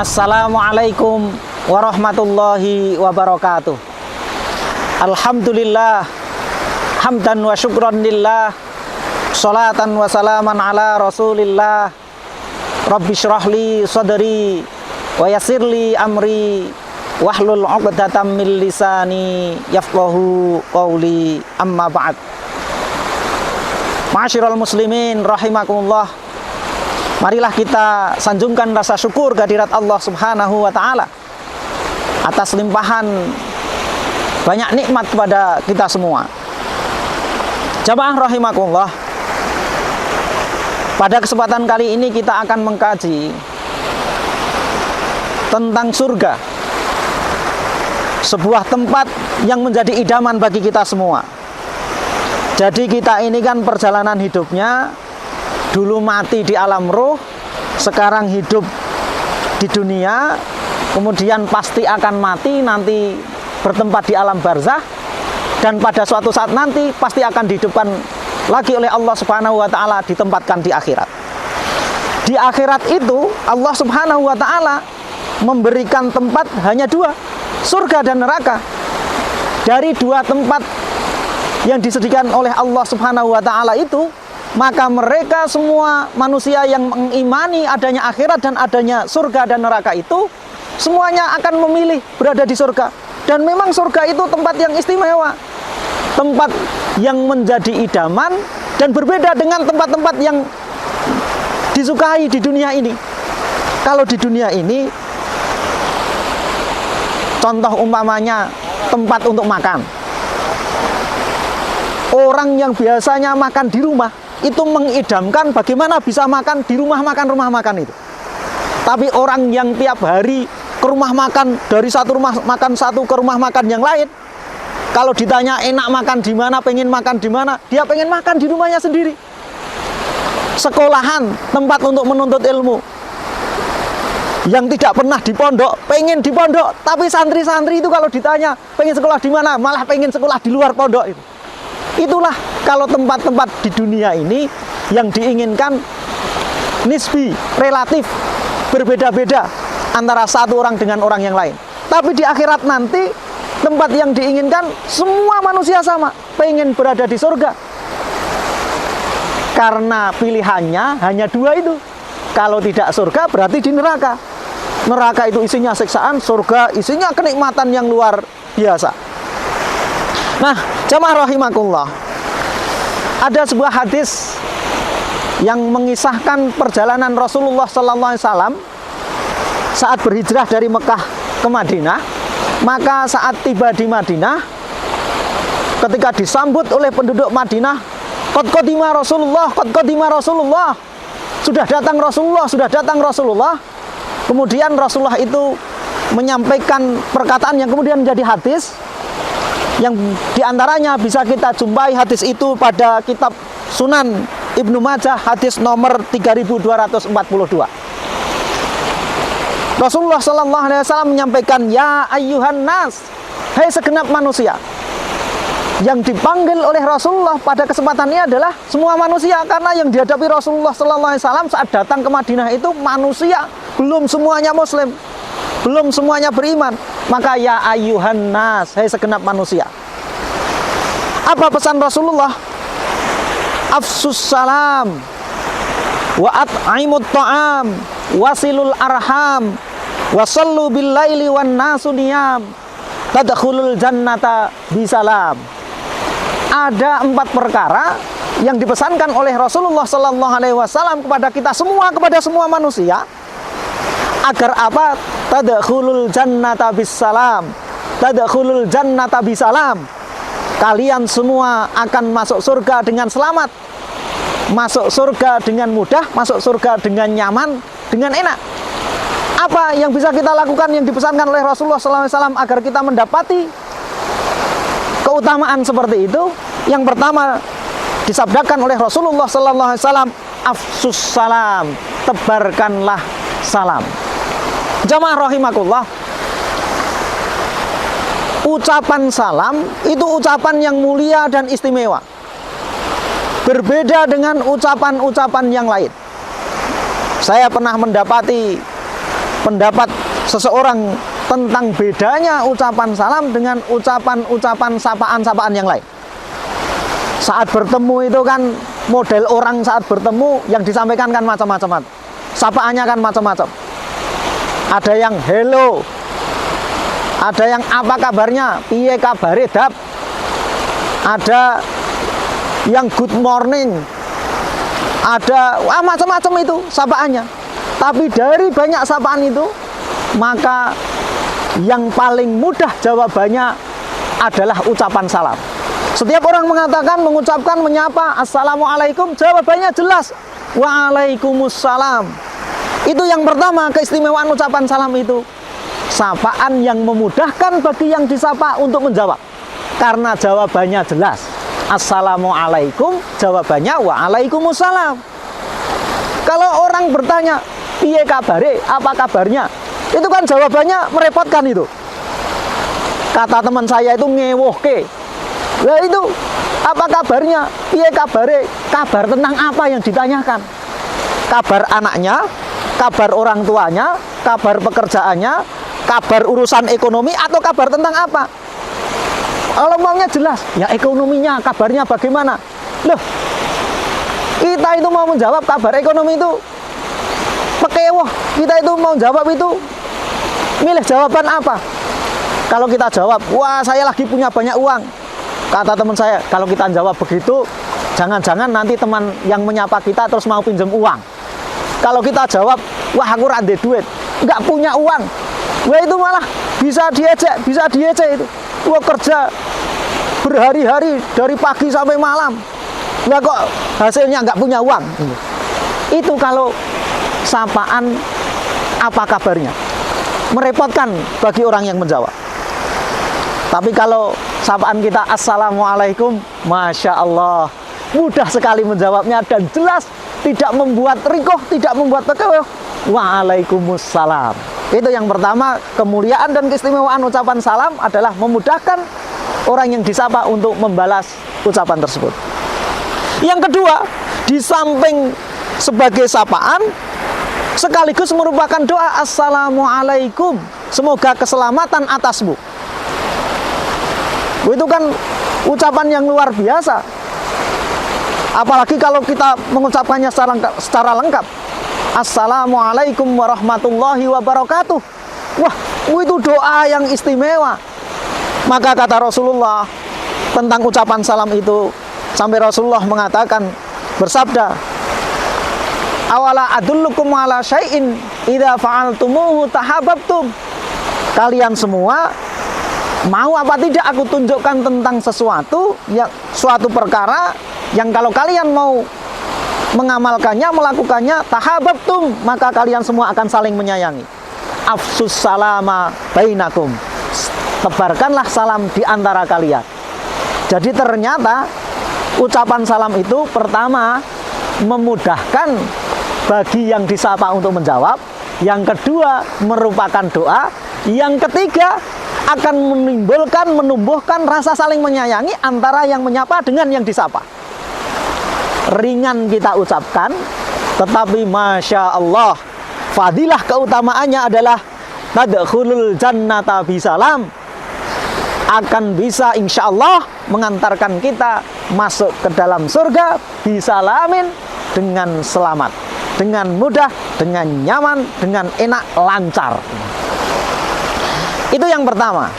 Assalamualaikum warahmatullahi wabarakatuh. Alhamdulillah, hamdan wa syukran lillah, salatan wa salaman ala rasulillah. Rabbi syrahli sadri wa yassirli amri wahlul 'uqdatam min lisani yafqahu qawli, amma ba'd. Ma'asyiral muslimin rahimakumullah. Marilah kita sanjungkan rasa syukur kehadirat Allah Subhanahu wa ta'ala atas limpahan banyak nikmat kepada kita semua. Jamaah rahimakumullah, pada kesempatan kali ini kita akan mengkaji tentang surga, sebuah tempat yang menjadi idaman bagi kita semua. Jadi kita ini kan perjalanan hidupnya dulu mati di alam roh, sekarang hidup di dunia, kemudian pasti akan mati, nanti bertempat di alam barzah, dan pada suatu saat nanti pasti akan dihidupkan lagi oleh Allah Subhanahu wa ta'ala, ditempatkan di akhirat. Di akhirat itu Allah Subhanahu wa ta'ala memberikan tempat hanya dua, surga dan neraka. Dari dua tempat yang disediakan oleh Allah Subhanahu wa ta'ala itu, maka mereka semua manusia yang mengimani adanya akhirat dan adanya surga dan neraka itu, semuanya akan memilih berada di surga. Dan memang surga itu tempat yang istimewa, tempat yang menjadi idaman dan berbeda dengan tempat-tempat yang disukai di dunia ini. Kalau di dunia ini, contoh umpamanya tempat untuk makan, orang yang biasanya makan di rumah itu mengidamkan bagaimana bisa makan di rumah makan itu. Tapi orang yang tiap hari ke rumah makan, dari satu rumah makan satu ke rumah makan yang lain, kalau ditanya enak makan di mana, pengen makan di mana, dia pengen makan di rumahnya sendiri. Sekolahan, tempat untuk menuntut ilmu, yang tidak pernah di pondok, pengen di pondok. Tapi santri-santri itu kalau ditanya pengen sekolah di mana, malah pengen sekolah di luar pondok itu. Itulah kalau tempat-tempat di dunia ini yang diinginkan nisbi, relatif, berbeda-beda antara satu orang dengan orang yang lain. Tapi di akhirat nanti, tempat yang diinginkan semua manusia sama, pengen berada di surga. Karena pilihannya hanya dua itu. Kalau tidak surga berarti di neraka. Neraka itu isinya siksaan, surga isinya kenikmatan yang luar biasa. Nah, jamaah rahimakumullah, ada sebuah hadis yang mengisahkan perjalanan Rasulullah SAW saat berhijrah dari Mekah ke Madinah. Maka saat tiba di Madinah, ketika disambut oleh penduduk Madinah, qad qadima Rasulullah, qad qadima Rasulullah, sudah datang Rasulullah, sudah datang Rasulullah. Kemudian Rasulullah itu menyampaikan perkataan yang kemudian menjadi hadis, yang diantaranya bisa kita jumpai hadis itu pada kitab Sunan Ibnu Majah, hadis nomor 3242. Rasulullah SAW menyampaikan, ya ayyuhan nas, hai segenap manusia. Yang dipanggil oleh Rasulullah pada kesempatan ini adalah semua manusia, karena yang dihadapi Rasulullah SAW saat datang ke Madinah itu manusia, belum semuanya muslim, belum semuanya beriman. Maka ya ayyuhan nas, hai segenap manusia. Apa pesan Rasulullah? Afsus salam wa at'imut ta'am wasilul arham wasallu bil laili wan nasu niyam tadkhulul jannata bisalam. Ada 4 perkara yang dipesankan oleh Rasulullah SAW kepada kita semua, kepada semua manusia, agar apa? Tadkhulul jannata bisalam, tadkhulul jannata bisalam. Kalian semua akan masuk surga dengan selamat, masuk surga dengan mudah, masuk surga dengan nyaman, dengan enak. Apa yang bisa kita lakukan yang dipesankan oleh Rasulullah SAW agar kita mendapati keutamaan seperti itu? Yang pertama disabdakan oleh Rasulullah SAW, afsus salam, tebarkanlah salam. Jamaah rahimakumullah, ucapan salam itu ucapan yang mulia dan istimewa, berbeda dengan ucapan-ucapan yang lain. Saya pernah mendapati pendapat seseorang tentang bedanya ucapan salam dengan ucapan-ucapan sapaan-sapaan yang lain. Saat bertemu itu kan model orang saat bertemu yang disampaikan kan macam-macam. Sapaannya kan macam-macam. Ada yang hello, ada yang apa kabarnya, piye kabare dap, ada yang good morning, ada macam-macam itu sapaannya. Tapi dari banyak sapaan itu, maka yang paling mudah jawabannya adalah ucapan salam. Setiap orang mengucapkan, menyapa, assalamualaikum, jawabannya jelas, waalaikumsalam. Itu yang pertama, keistimewaan ucapan salam itu. Sapaan yang memudahkan bagi yang disapa untuk menjawab. Karena jawabannya jelas. Assalamualaikum, jawabannya waalaikumsalam. Kalau orang bertanya, piye kabare, apa kabarnya? Itu kan jawabannya merepotkan itu. Kata teman saya itu ngewohke. Lah itu, apa kabarnya? Piye kabare? Kabar tentang apa yang ditanyakan? Kabar anaknya, kabar orang tuanya, kabar pekerjaannya, kabar urusan ekonomi, atau kabar tentang apa? Kalau maunya jelas, ya ekonominya, kabarnya bagaimana? Loh, kita itu mau menjawab kabar ekonomi itu pekewoh, kita itu mau jawab itu milih jawaban apa? Kalau kita jawab, wah saya lagi punya banyak uang. Kata teman saya, kalau kita jawab begitu, jangan-jangan nanti teman yang menyapa kita terus mau pinjam uang. Kalau kita jawab, wah aku rande duit, nggak punya uang, wah itu malah bisa diejek itu. Wah kerja berhari-hari dari pagi sampai malam, nggak kok hasilnya nggak punya uang. Itu kalau sapaan apa kabarnya, merepotkan bagi orang yang menjawab. Tapi kalau sapaan kita assalamualaikum, masya Allah, mudah sekali menjawabnya dan jelas, tidak membuat rikoh, tidak membuat pekewoh. Waalaikumsalam. Itu yang pertama, kemuliaan dan keistimewaan ucapan salam adalah memudahkan orang yang disapa untuk membalas ucapan tersebut. Yang kedua, di samping sebagai sapaan, sekaligus merupakan doa assalamualaikum, semoga keselamatan atasmu. Itu kan ucapan yang luar biasa. Apalagi kalau kita mengucapkannya secara lengkap. Assalamualaikum warahmatullahi wabarakatuh. Wah, itu doa yang istimewa. Maka kata Rasulullah tentang ucapan salam itu, sampai Rasulullah mengatakan, bersabda, awala adullukum ala syai'in idza fa'altumuhu tahabbtum. Kalian semua mau apa tidak aku tunjukkan tentang suatu perkara yang kalau kalian mau mengamalkannya, melakukannya, tahabbtum, maka kalian semua akan saling menyayangi. Afsus salama bainakum, tebarkanlah salam di antara kalian. Jadi ternyata ucapan salam itu pertama memudahkan bagi yang disapa untuk menjawab, yang kedua merupakan doa, yang ketiga akan menumbuhkan rasa saling menyayangi antara yang menyapa dengan yang disapa. Ringan kita ucapkan, tetapi masya Allah, fadilah keutamaannya adalah tadkhulul jannata bisalam, akan bisa insya Allah mengantarkan kita masuk ke dalam surga bisalamin, dengan selamat, dengan mudah, dengan nyaman, dengan enak, lancar. Itu yang pertama.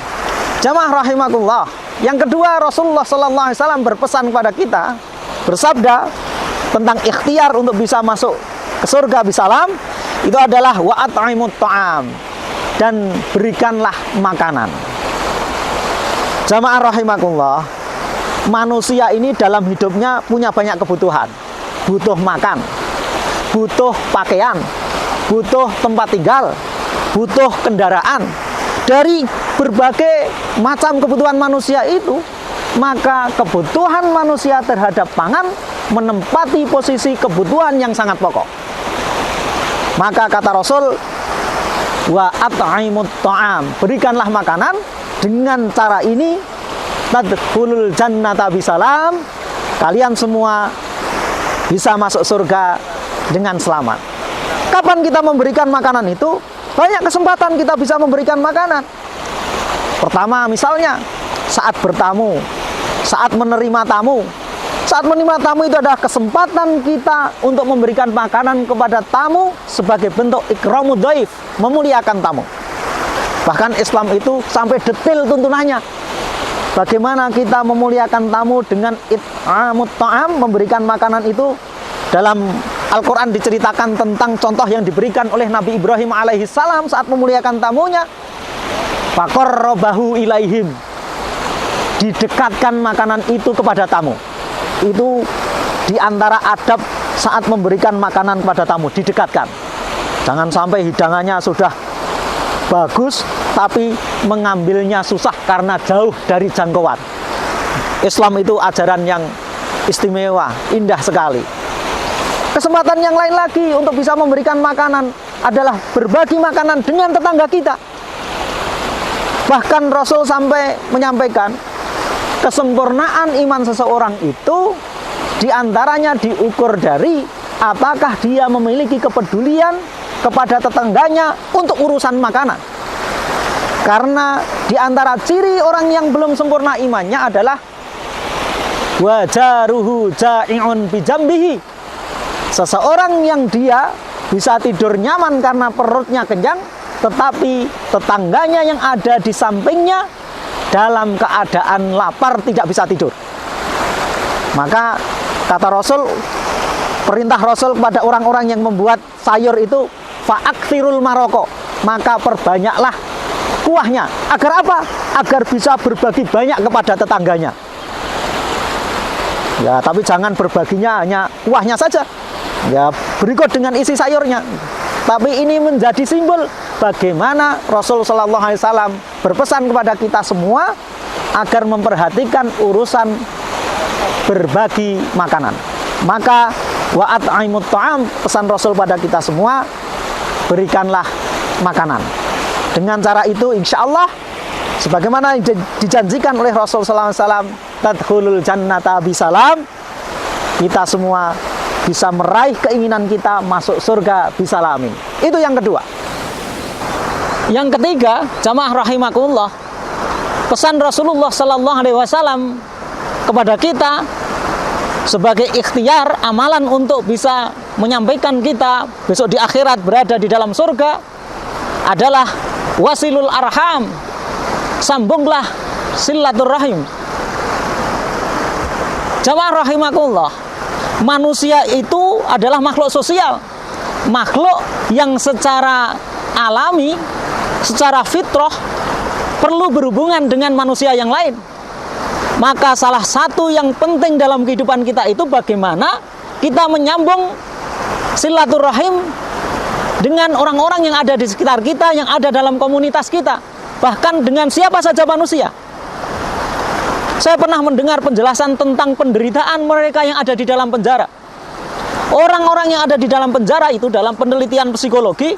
Jamaah rahimakumullah. Yang kedua, Rasulullah SAW berpesan kepada kita, bersabda tentang ikhtiar untuk bisa masuk ke surga bisalam, itu adalah wa at'imut ta'am, dan berikanlah makanan. Jamaah rahimakumullah, manusia ini dalam hidupnya punya banyak kebutuhan. Butuh makan, butuh pakaian, butuh tempat tinggal, butuh kendaraan. Dari berbagai macam kebutuhan manusia itu, maka kebutuhan manusia terhadap pangan menempati posisi kebutuhan yang sangat pokok. Maka kata Rasul, wa at'imut ta'am, berikanlah makanan. Dengan cara ini tadkhulul jannata bisalam, kalian semua bisa masuk surga dengan selamat. Kapan kita memberikan makanan itu? Banyak kesempatan kita bisa memberikan makanan. Pertama, misalnya saat bertamu, saat menerima tamu. Saat menerima tamu itu adalah kesempatan kita untuk memberikan makanan kepada tamu sebagai bentuk ikramud dhaif, memuliakan tamu. Bahkan Islam itu sampai detail tuntunannya. Bagaimana kita memuliakan tamu dengan it'amut ta'am, memberikan makanan itu. Dalam Al-Quran diceritakan tentang contoh yang diberikan oleh Nabi Ibrahim alaihissalam saat memuliakan tamunya. Faqarrabahu ilaihim, didekatkan makanan itu kepada tamu. Itu diantara adab saat memberikan makanan kepada tamu, didekatkan. Jangan sampai hidangannya sudah bagus tapi mengambilnya susah karena jauh dari jangkauan. Islam itu ajaran yang istimewa, indah sekali. Kesempatan yang lain lagi untuk bisa memberikan makanan adalah berbagi makanan dengan tetangga kita. Bahkan Rasul sampai menyampaikan, kesempurnaan iman seseorang itu diantaranya diukur dari apakah dia memiliki kepedulian kepada tetangganya untuk urusan makanan. Karena diantara ciri orang yang belum sempurna imannya adalah wajaruhu ja'i'un bijambihi, seseorang yang dia bisa tidur nyaman karena perutnya kenyang, tetapi tetangganya yang ada di sampingnya dalam keadaan lapar tidak bisa tidur. Maka kata Rasul, perintah Rasul kepada orang-orang yang membuat sayur itu fa'akthirul maroko, maka perbanyaklah kuahnya. Agar apa? Agar bisa berbagi banyak kepada tetangganya. Ya, tapi jangan berbaginya hanya kuahnya saja. Ya, berikut dengan isi sayurnya. Tapi ini menjadi simbol bagaimana Rasul Shallallahu Alaihi Wasallam berpesan kepada kita semua agar memperhatikan urusan berbagi makanan. Maka wa at'imut ta'am, pesan Rasul pada kita semua, berikanlah makanan. Dengan cara itu insya Allah sebagaimana dijanjikan oleh Rasul Shallallahu Alaihi Wasallam, tadkhulul jannata bisalam, kita semua bisa meraih keinginan kita masuk surga bisalamin. Itu yang kedua. Yang ketiga, jamaah rahimakumullah, pesan Rasulullah Sallallahu Alaihi Wasallam kepada kita sebagai ikhtiar amalan untuk bisa menyampaikan kita besok di akhirat berada di dalam surga adalah wasilul arham, sambunglah silaturahim. Jamaah rahimakumullah, manusia itu adalah makhluk sosial, makhluk yang secara alami, secara fitrah perlu berhubungan dengan manusia yang lain. Maka salah satu yang penting dalam kehidupan kita itu bagaimana kita menyambung silaturahim dengan orang-orang yang ada di sekitar kita, yang ada dalam komunitas kita, bahkan dengan siapa saja manusia. Saya pernah mendengar penjelasan tentang penderitaan mereka yang ada di dalam penjara. Orang-orang yang ada di dalam penjara itu dalam penelitian psikologi,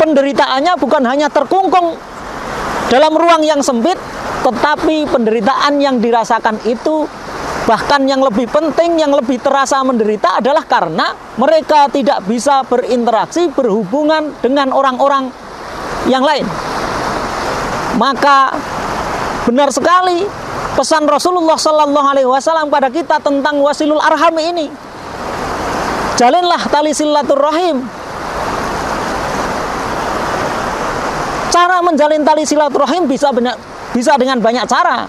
penderitaannya bukan hanya terkungkung dalam ruang yang sempit, tetapi penderitaan yang dirasakan itu bahkan yang lebih penting, yang lebih terasa menderita adalah karena mereka tidak bisa berinteraksi, berhubungan dengan orang-orang yang lain. Maka benar sekali pesan Rasulullah Sallallahu Alaihi Wasallam pada kita tentang wasilul arham ini. Jalinlah tali silaturahim. Cara menjalin tali silaturahim bisa dengan banyak cara.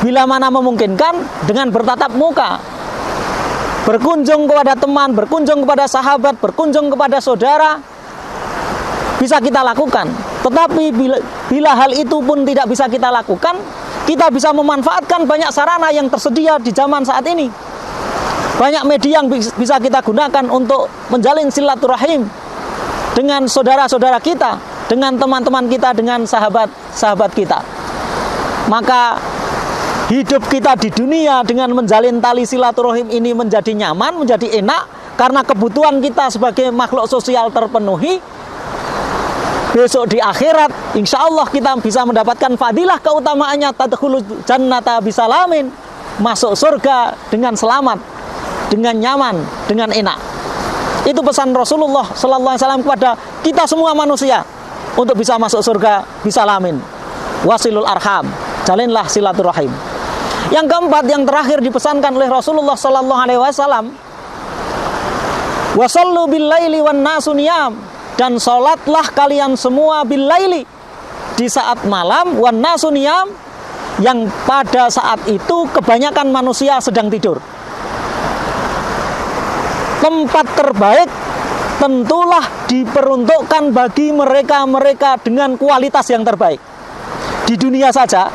Bila mana memungkinkan, dengan bertatap muka, berkunjung kepada teman, berkunjung kepada sahabat, berkunjung kepada saudara, bisa kita lakukan. Tetapi bila hal itu pun tidak bisa kita lakukan, kita bisa memanfaatkan banyak sarana yang tersedia di zaman saat ini. Banyak media yang bisa kita gunakan untuk menjalin silaturahim dengan saudara-saudara kita, dengan teman-teman kita, dengan sahabat-sahabat kita. Maka hidup kita di dunia dengan menjalin tali silaturahim ini menjadi nyaman, menjadi enak, karena kebutuhan kita sebagai makhluk sosial terpenuhi. Besok di akhirat, insya Allah kita bisa mendapatkan fadilah keutamaannya, tadkhulul jannata bisalamin, masuk surga dengan selamat, dengan nyaman, dengan enak. Itu pesan Rasulullah Sallallahu Alaihi Wasallam kepada kita semua manusia untuk bisa masuk surga bisalamin. Wasilul arham, jalinlah silaturahim. Yang keempat, yang terakhir dipesankan oleh Rasulullah sallallahu alaihi wasallam, wasallu billaili wan nasu niyam, dan salatlah kalian semua billaili, di saat malam, wan nasu niyam, yang pada saat itu kebanyakan manusia sedang tidur. Tempat terbaik tentulah diperuntukkan bagi mereka-mereka dengan kualitas yang terbaik. Di dunia saja,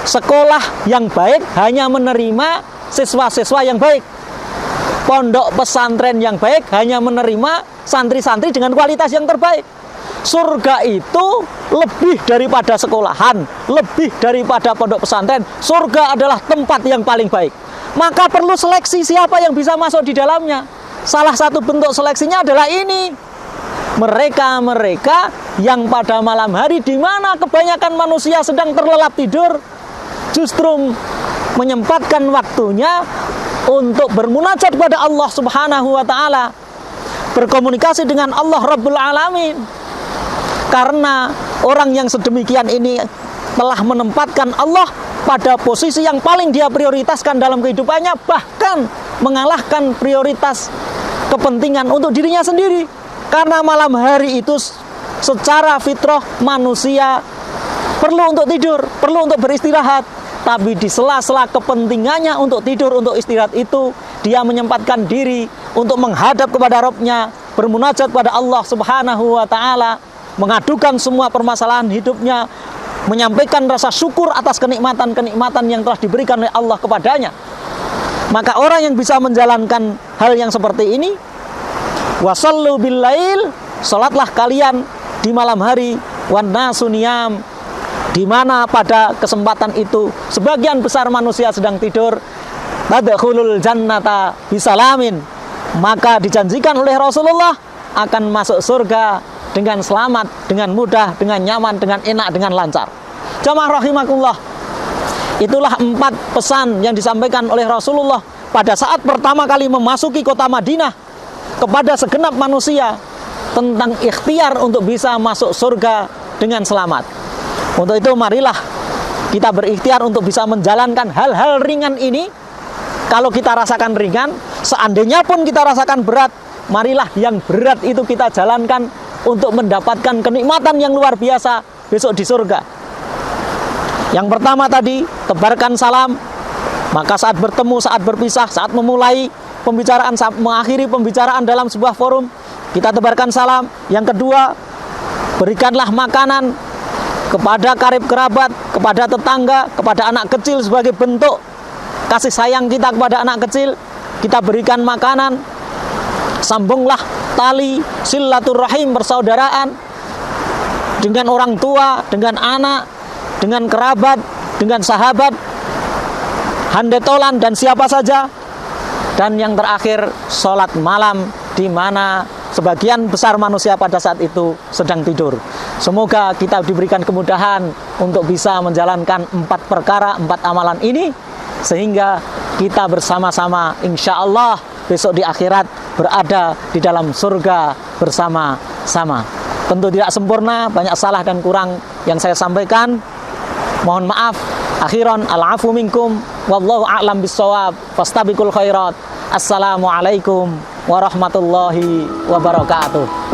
sekolah yang baik hanya menerima siswa-siswa yang baik. Pondok pesantren yang baik hanya menerima santri-santri dengan kualitas yang terbaik. Surga itu lebih daripada sekolahan, lebih daripada pondok pesantren. Surga adalah tempat yang paling baik. Maka perlu seleksi siapa yang bisa masuk di dalamnya. Salah satu bentuk seleksinya adalah ini. Mereka-mereka yang pada malam hari, di mana kebanyakan manusia sedang terlelap tidur, justru menyempatkan waktunya untuk bermunajat kepada Allah Subhanahu wa Ta'ala, berkomunikasi dengan Allah Rabbul Alamin. Karena orang yang sedemikian ini telah menempatkan Allah pada posisi yang paling dia prioritaskan dalam kehidupannya, bahkan mengalahkan prioritas kepentingan untuk dirinya sendiri. Karena malam hari itu secara fitrah manusia perlu untuk tidur, perlu untuk beristirahat. Tapi di sela-sela kepentingannya untuk tidur, untuk istirahat itu, dia menyempatkan diri untuk menghadap kepada Rabb-Nya, bermunajat kepada Allah Subhanahu wa Ta'ala, mengadukan semua permasalahan hidupnya, menyampaikan rasa syukur atas kenikmatan-kenikmatan yang telah diberikan oleh Allah kepadanya. Maka orang yang bisa menjalankan hal yang seperti ini, wasallu billail, salatlah kalian di malam hari, wan nasu niyam, di mana pada kesempatan itu sebagian besar manusia sedang tidur, tadkhulul jannata bisalamin, maka dijanjikan oleh Rasulullah akan masuk surga dengan selamat, dengan mudah, dengan nyaman, dengan enak, dengan lancar. Jamaah rahimakumullah, itulah 4 pesan yang disampaikan oleh Rasulullah pada saat pertama kali memasuki kota Madinah kepada segenap manusia tentang ikhtiar untuk bisa masuk surga dengan selamat. Untuk itu marilah kita berikhtiar untuk bisa menjalankan hal-hal ringan ini. Kalau kita rasakan ringan, seandainya pun kita rasakan berat, marilah yang berat itu kita jalankan untuk mendapatkan kenikmatan yang luar biasa besok di surga. Yang pertama tadi, tebarkan salam. Maka saat bertemu, saat berpisah, saat memulai pembicaraan, saat mengakhiri pembicaraan dalam sebuah forum, kita tebarkan salam. Yang kedua, berikanlah makanan kepada karib kerabat, kepada tetangga, kepada anak kecil sebagai bentuk kasih sayang kita kepada anak kecil. Kita berikan makanan. Sambunglah tali silaturahim, persaudaraan dengan orang tua, dengan anak, dengan kerabat, dengan sahabat, handetolan, dan siapa saja. Dan yang terakhir, sholat malam, di mana sebagian besar manusia pada saat itu sedang tidur. Semoga kita diberikan kemudahan untuk bisa menjalankan 4 perkara, 4 amalan ini, sehingga kita bersama-sama insya Allah besok di akhirat berada di dalam surga bersama-sama. Tentu tidak sempurna, banyak salah dan kurang yang saya sampaikan. Mohon maaf. Akhiran, al-afu minkum, wallahu a'lam bissawab, fastabiqul khairat. Assalamualaikum warahmatullahi wabarakatuh.